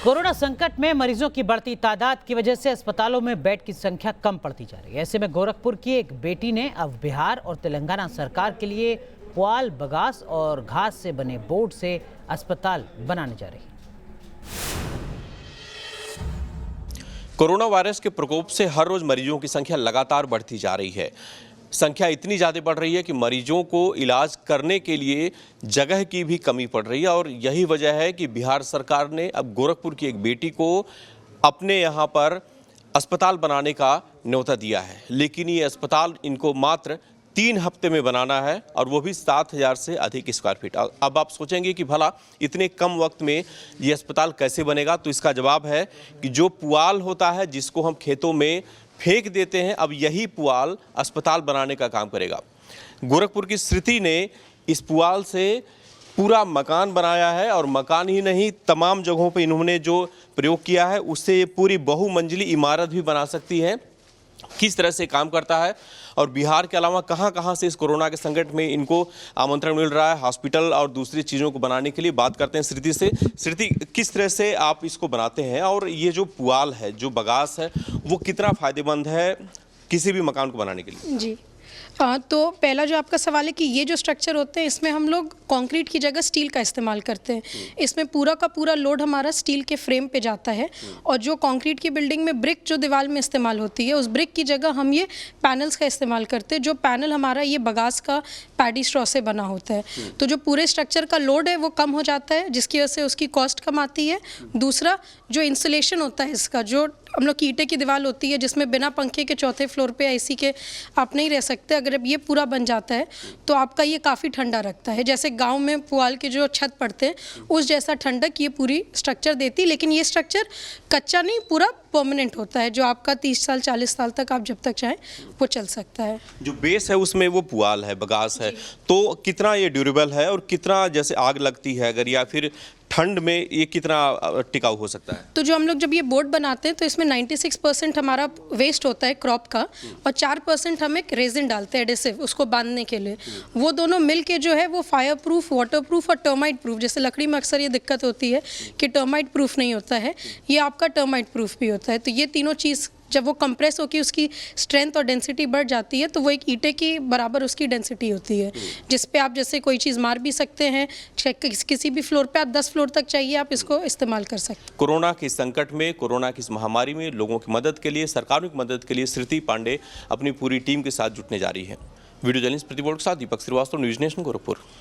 Corona संकट में मरीजों की बढ़ती तादाद की वजह से अस्पतालों में बेड की संख्या कम पड़ती जा रही है। ऐसे में गोरखपुर की एक बेटी ने अब बिहार और तेलंगाना सरकार के लिए पुआल, बगास और घास से बने बोर्ड से अस्पताल बनाने जा रही है। कोरोना वायरस के प्रकोप से हर रोज मरीजों की संख्या लगातार बढ़ती जा रही है। संख्या इतनी ज़्यादा बढ़ रही है कि मरीजों को इलाज करने के लिए जगह की भी कमी पड़ रही है और यही वजह है कि बिहार सरकार ने अब गोरखपुर की एक बेटी को अपने यहाँ पर अस्पताल बनाने का न्योता दिया है। लेकिन ये अस्पताल इनको मात्र 3 हफ्ते में बनाना है और वो भी 7,000 से अधिक स्क्वायर फीट। अब आप सोचेंगे कि भला इतने कम वक्त में ये अस्पताल कैसे बनेगा, तो इसका जवाब है कि जो पुआल होता है जिसको हम खेतों में फेंक देते हैं, अब यही पुआल अस्पताल बनाने का काम करेगा। गोरखपुर की श्रुति ने इस पुआल से पूरा मकान बनाया है और मकान ही नहीं, तमाम जगहों पे इन्होंने जो प्रयोग किया है उससे ये पूरी बहुमंजिली इमारत भी बना सकती है। किस तरह से काम करता है और बिहार के अलावा कहां से इस कोरोना के संकट में इनको आमंत्रण मिल रहा है हॉस्पिटल और दूसरी चीज़ों को बनाने के लिए, बात करते हैं श्रुति से। श्रुति, किस तरह से आप इसको बनाते हैं और ये जो पुआल है, जो बगास है, वो कितना फायदेमंद है किसी भी मकान को बनाने के लिए? जी तो पहला जो आपका सवाल है कि ये जो स्ट्रक्चर होते हैं इसमें हम लोग कंक्रीट की जगह स्टील का इस्तेमाल करते हैं। इसमें पूरा का पूरा लोड हमारा स्टील के फ्रेम पे जाता है और जो कंक्रीट की बिल्डिंग में ब्रिक जो दीवार में इस्तेमाल होती है, उस ब्रिक की जगह हम ये पैनल्स का इस्तेमाल करते हैं। जो पैनल हमारा ये बगास का पैडी स्ट्रॉ से बना होता है, तो जो पूरे स्ट्रक्चर का लोड है वो कम हो जाता है, जिसकी वजह से उसकी कॉस्ट कम आती है। दूसरा, जो इंसुलेशन होता है इसका, जो हम लोग की ईंटे की दीवार होती है जिसमें बिना पंखे के 4थे फ्लोर पे एसी के आप नहीं रह सकते, अगर अब ये पूरा बन जाता है तो आपका ये काफ़ी ठंडा रखता है। जैसे गांव में पुआल के जो छत पड़ते हैं उस जैसा ठंडक ये पूरी स्ट्रक्चर देती है। लेकिन ये स्ट्रक्चर कच्चा नहीं, पूरा परमानेंट होता है, जो आपका 30 साल 40 साल तक आप जब तक चाहें वो चल सकता है। जो बेस है उसमें वो पुआल है, बगास है, तो कितना ये ड्यूरेबल है और कितना जैसे आग लगती है अगर, या फिर ठंड में ये कितना टिकाऊ हो सकता है? तो जो हम लोग जब ये बोर्ड बनाते हैं तो इसमें 96% हमारा वेस्ट होता है क्रॉप का और 4% हम एक रेजिन डालते हैं एडेसिव उसको बांधने के लिए। वो दोनों मिल के जो है वो फायर प्रूफ, वाटर प्रूफ और टर्माइट प्रूफ, जैसे लकड़ी में अक्सर ये दिक्कत होती है कि टर्माइट प्रूफ नहीं होता है, ये आपका टर्माइट प्रूफ भी होता है। तो ये तीनों चीज़ जब वो कंप्रेस होकर उसकी स्ट्रेंथ और डेंसिटी बढ़ जाती है तो वो एक ईंटे की बराबर उसकी डेंसिटी होती है, जिस पे आप जैसे कोई चीज़ मार भी सकते हैं। किसी भी फ्लोर पे आप 10 फ्लोर तक चाहिए आप इसको इस्तेमाल कर सकते हैं। कोरोना के संकट में, कोरोना की इस महामारी में लोगों की मदद के लिए, सरकारों की मदद के लिए श्रुति पांडे अपनी पूरी टीम के साथ जुटने जा रही है। वीडियो जर्नलिस्ट प्रतिबोध के साथ दीपक श्रीवास्तव, न्यूज़ नेशन, गोरखपुर।